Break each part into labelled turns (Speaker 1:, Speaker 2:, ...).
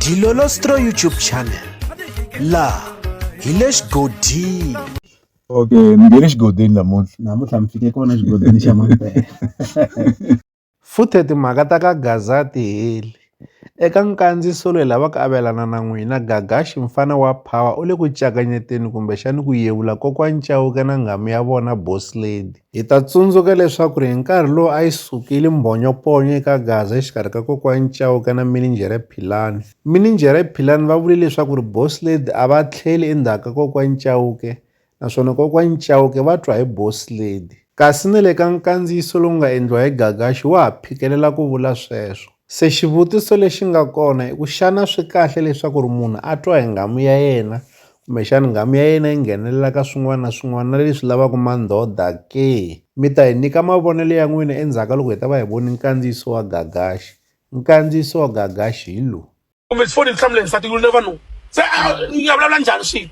Speaker 1: Dilolostro YouTube channel. La Hilesh Godin.
Speaker 2: Okay, ngene xigodini namuntlha mi fike kona xigodini xa Mampela.
Speaker 1: Futhe timhaka ta ka Gaza ti heli. Eka nkandziyiso loyi lavaka avelana na n'wina, Gagashi mfana wa Power u le ku cakanyeteni kumbexani ku yevula kokwani Chauke na nghamu ya vona Boss Lady. Hi ta tsundzuka leswaku hi nkarhi lowu a yi sukile mbhonyoponyo eka Gaza exikarhi ka kokwani Chauke na Minijere Philani. Minijere Philani va vule leswaku Boss Lady a va tlheli endzhaku ka kokwani Chauke, naswona kokwani Chauke va twa hi Boss Lady. Kasi ni le ka nkandziyiso lowu nga endliwa hi Gagashi wa ha phikelela ku vula sweswo. Se xivutiso lexi nga kona i ku xana swi kahle leswaku munhu a twa hi nghamu ya yena kumbexana nghamu ya yena yi nghenelela ka swin'wana na swin'wana na leswi lavaka mandhodha ke? Mi ta hi nyika mavonelo ya n'wina endzhaku ka loko hi ta va hi voni nkandziyiso wa Gagashi. Nkandziyiso wa Gagashi hi lowu.
Speaker 3: Kumbe tifoni nhlamulo nsati you never know. Se ya vulavula njhani swilo?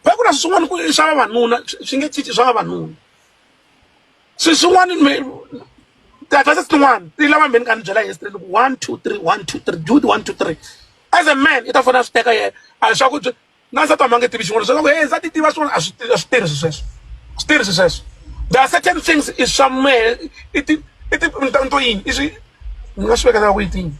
Speaker 3: Va ku na swin'wana ku swa vavanuna swi nge cinci swa vavanuna. Swin'wana the one, the lava men can jala yesterday. 1, 2, 3, 1, 2, 3, do 1, 2, 3. As a man, it often has to take a year. I shall go to Nasa Tamanga TV. So, hey, that it was one as still success. Still success. There are certain things is somewhere. It is not speaking that waiting.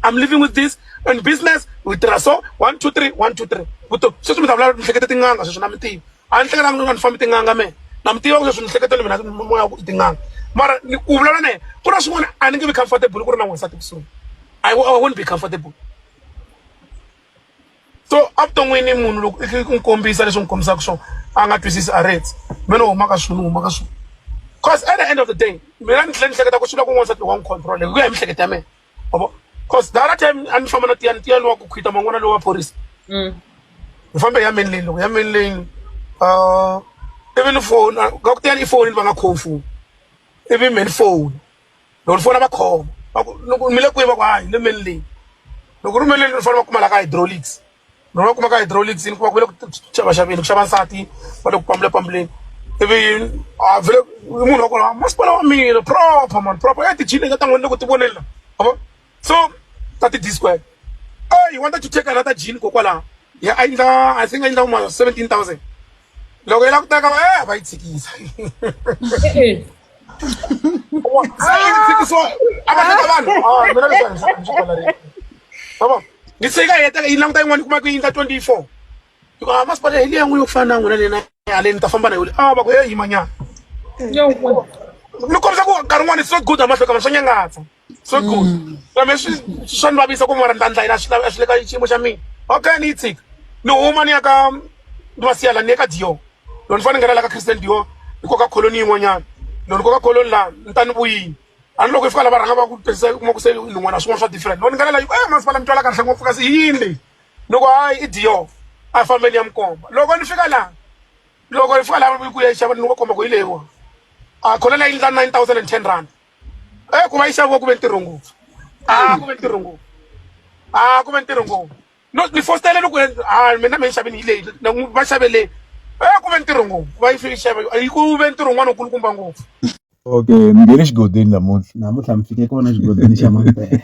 Speaker 3: I'm living with this and business with Raso 1, 2, 3, 1, 2, 3. Antle lang nung family tinganga me. Namtiwa ko sa sekreto ni mo ya tinganga. Mara ni kubla na kuna sumana aninge be comfortable kuna na sa tipso. I won't be comfortable. So up to ngwini munhu kung kombisa leswi ngikombisa kuswo anga twisisi arrest. Meno makasu. Cause at the end of the day, mina ni hleketa ku swilo kun'wana sa ti one control. Ku ya mihleketa ya me. Cause the other time ani famba na tiyan wa ku khwita mangwana lo wa police. Mfambe ya menleni. Even phone, go tell your phone in Bangakofu. Even men phone. No phone about home. No milk why, the mainly. No good men for Malaka hydraulics. No Kumaka hydraulics in Chabashabi, Chabansati, but a pumble. Even must follow me, proper teaching that I want to go to Bonella. So that is square. Oh, you wanted to take another gene, Cocola. Yeah, I think I know 17,000. Logo lang tayo bait sikis. Sikis so, abang. Meron sa. Tama. Nisiga yata ilang tayo wani kumakuin ta 24. Yung mas pa hindi ang uyok fana nguna nina alin ta famba na uli. Ba ko imanya. Yo. No komsa ko karungan is so good amas ka masanya nga. So good. Kami son babisa ko marantantay na sila ka ichimo siya mi. Okay ni tik. No umani aka duwasiala neka dio. Don't find a Christian Dio, the Coca Colony one yan. Don't Coca Cola land, Tanui. And look if Calabara say one as one different. One gonna like, I must find Jala and focus in. No, I idio. I found many come. Logan Figala. Logan if I will share no come. Colonel 9,010 rand. Kumaisha Wokumentirungu. Kumentirungu. Kumentirungu. Not before telling Menamishabini, no Mashabele. Kumentirungu. Why fish? Ku venturungu no kulkumbangu.
Speaker 2: Okay, ngene xigodini namuntlha mi fike kona xigodini xa Mampela.